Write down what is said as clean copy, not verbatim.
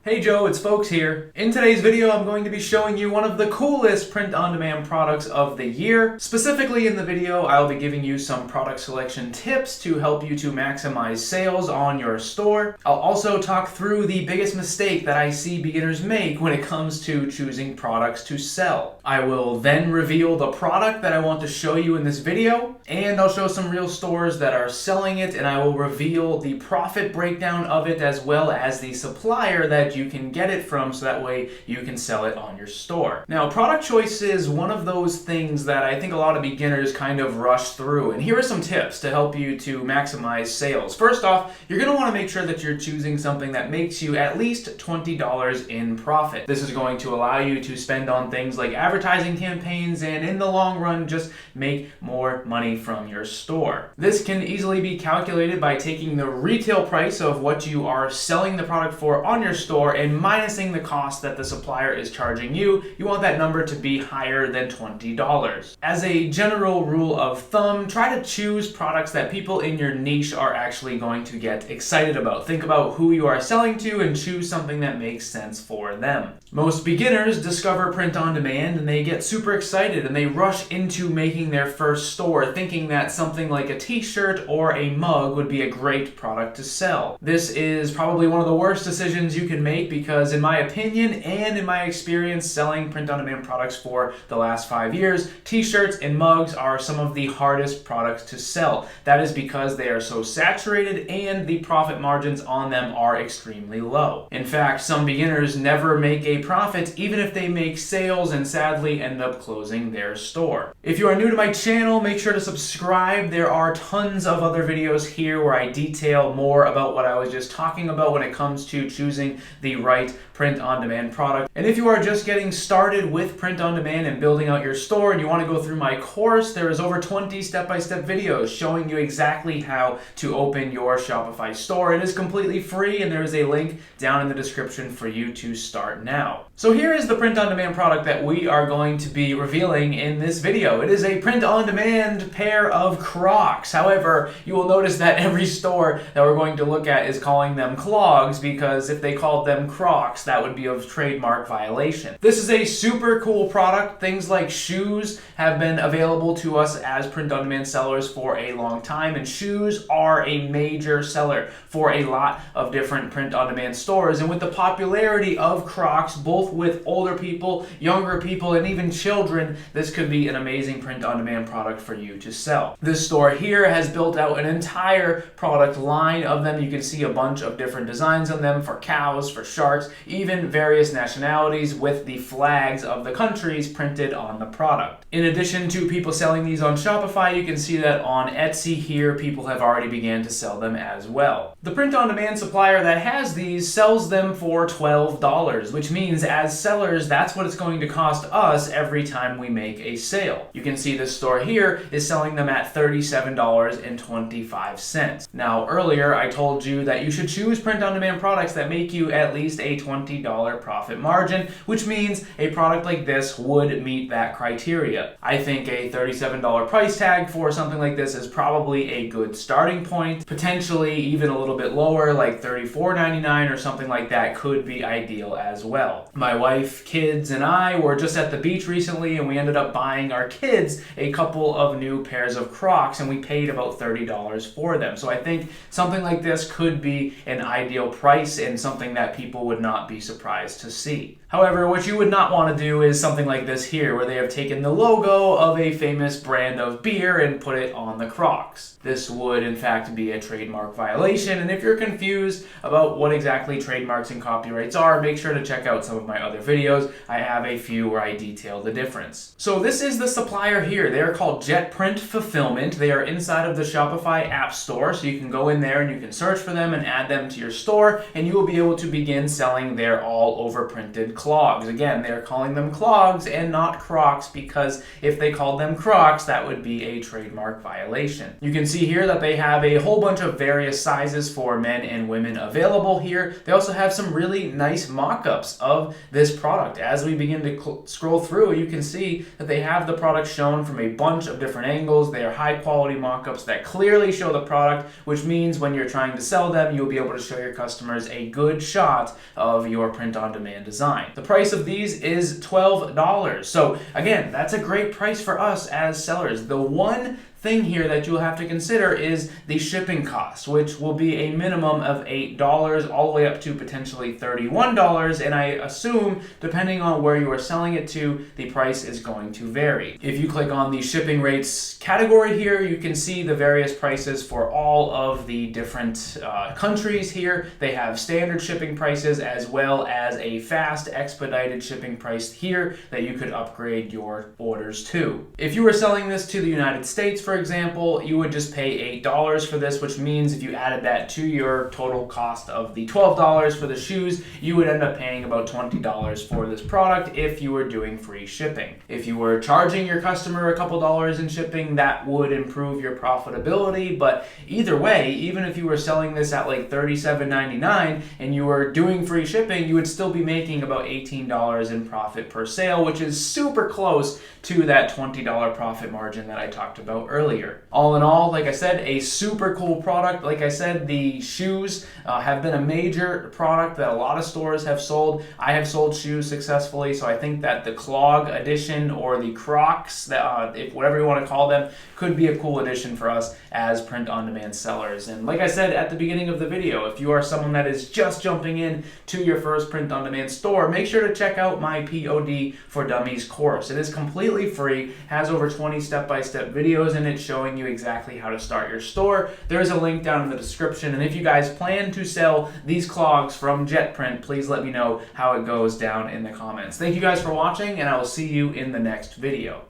Hey Joe, it's Folks here. In today's video, I'm going to be showing you one of the coolest print-on-demand products of the year. Specifically in the video, I'll be giving you some product selection tips to help you to maximize sales on your store. I'll also talk through the biggest mistake that I see beginners make when it comes to choosing products to sell. I will then reveal the product that I want to show you in this video, and I'll show some real stores that are selling it, and I will reveal the profit breakdown of it as well as the supplier that you can get it from, so that way you can sell it on your store. Now, product choice is one of those things that I think a lot of beginners kind of rush through, and here are some tips to help you to maximize sales. First off, you're going to want to make sure that you're choosing something that makes you at least $20 in profit. This is going to allow you to spend on things like advertising campaigns and in the long run just make more money from your store. This can easily be calculated by taking the retail price of what you are selling the product for on your store and minusing the cost that the supplier is charging you. You want that number to be higher than $20. As a general rule of thumb, try to choose products that people in your niche are actually going to get excited about. Think about who you are selling to and choose something that makes sense for them. Most beginners discover print on demand and they get super excited and they rush into making their first store thinking that something like a t-shirt or a mug would be a great product to sell. This is probably one of the worst decisions you can make because in my opinion and in my experience selling print on demand products for the last 5 years, t-shirts and mugs are some of the hardest products to sell. That is because they are so saturated and the profit margins on them are extremely low. In fact, some beginners never make a profit even if they make sales and sadly end up closing their store. If you are new to my channel, make sure to subscribe. There are tons of other videos here where I detail more about what I was just talking about when it comes to choosing the right print-on-demand product. And if you are just getting started with print-on-demand and building out your store and you want to go through my course, there is over 20 step-by-step videos showing you exactly how to open your Shopify store. It is completely free and there is a link down in the description for you to start now. So here is the print-on-demand product that we are going to be revealing in this video. It is a print-on-demand pair of Crocs. However, you will notice that every store that we're going to look at is calling them clogs because if they called them Crocs, that would be a trademark violation. This is a super cool product. Things like shoes have been available to us as print-on-demand sellers for a long time, and shoes are a major seller for a lot of different print-on-demand stores. And with the popularity of Crocs, both with older people, younger people, and even children, this could be an amazing print-on-demand product for you to sell. This store here has built out an entire product line of them. You can see a bunch of different designs on them for cows, for sharks, even various nationalities with the flags of the countries printed on the product. In addition to people selling these on Shopify, you can see that on Etsy here, people have already began to sell them as well. The print-on-demand supplier that has these sells them for $12, which means as sellers, that's what it's going to cost us every time we make a sale. You can see this store here is selling them at $37.25. Now, earlier I told you that you should choose print-on-demand products that make you at least a $20 profit margin, which means a product like this would meet that criteria. I think a $37 price tag for something like this is probably a good starting point. Potentially even a little bit lower, like $34.99 or something like that could be ideal as well. My wife, kids, and I were just at the beach recently and we ended up buying our kids a couple of new pairs of Crocs and we paid about $30 for them. So I think something like this could be an ideal price and something that people would not be surprised to see. However, what you would not want to do is something like this here, where they have taken the logo of a famous brand of beer and put it on the Crocs. This would, in fact, be a trademark violation, and if you're confused about what exactly trademarks and copyrights are, make sure to check out some of my other videos. I have a few where I detail the difference. So this is the supplier here. They are called Jet Print Fulfillment. They are inside of the Shopify app store, so you can go in there and you can search for them and add them to your store, and you will be able to begin selling their all-over printed clogs. Again, they're calling them clogs and not Crocs because if they called them Crocs, that would be a trademark violation. You can see here that they have a whole bunch of various sizes for men and women available here. They also have some really nice mock-ups of this product. As we begin to scroll through, you can see that they have the product shown from a bunch of different angles. They are high-quality mock-ups that clearly show the product, which means when you're trying to sell them, you'll be able to show your customers a good shot screenshot of your print-on-demand design. The price of these is $12. So again, that's a great price for us as sellers. The one thing here that you'll have to consider is the shipping cost, which will be a minimum of $8 all the way up to potentially $31, and I assume depending on where you are selling it to, the price is going to vary. If you click on the shipping rates category here, you can see the various prices for all of the different countries here. They have standard shipping prices as well as a fast expedited shipping price here that you could upgrade your orders to. If you were selling this to the United States, for example, you would just pay $8 for this, which means if you added that to your total cost of the $12 for the shoes, you would end up paying about $20 for this product if you were doing free shipping. If you were charging your customer a couple dollars in shipping, that would improve your profitability, but either way, even if you were selling this at like $37.99 and you were doing free shipping, you would still be making about $18 in profit per sale, which is super close to that $20 profit margin that I talked about earlier. All in all, like I said, a super cool product. Like I said, the shoes have been a major product that a lot of stores have sold. I have sold shoes successfully, so I think that the clog edition or the Crocs, that if whatever you want to call them, could be a cool addition for us as print-on-demand sellers. And like I said at the beginning of the video, if you are someone that is just jumping in to your first print-on-demand store, make sure to check out my POD for Dummies course. It is completely free, has over 20 step-by-step videos in it showing you exactly how to start your store. There is a link down in the description, and if you guys plan to sell these clogs from JetPrint, please let me know how it goes down in the comments. Thank you guys for watching, and I will see you in the next video.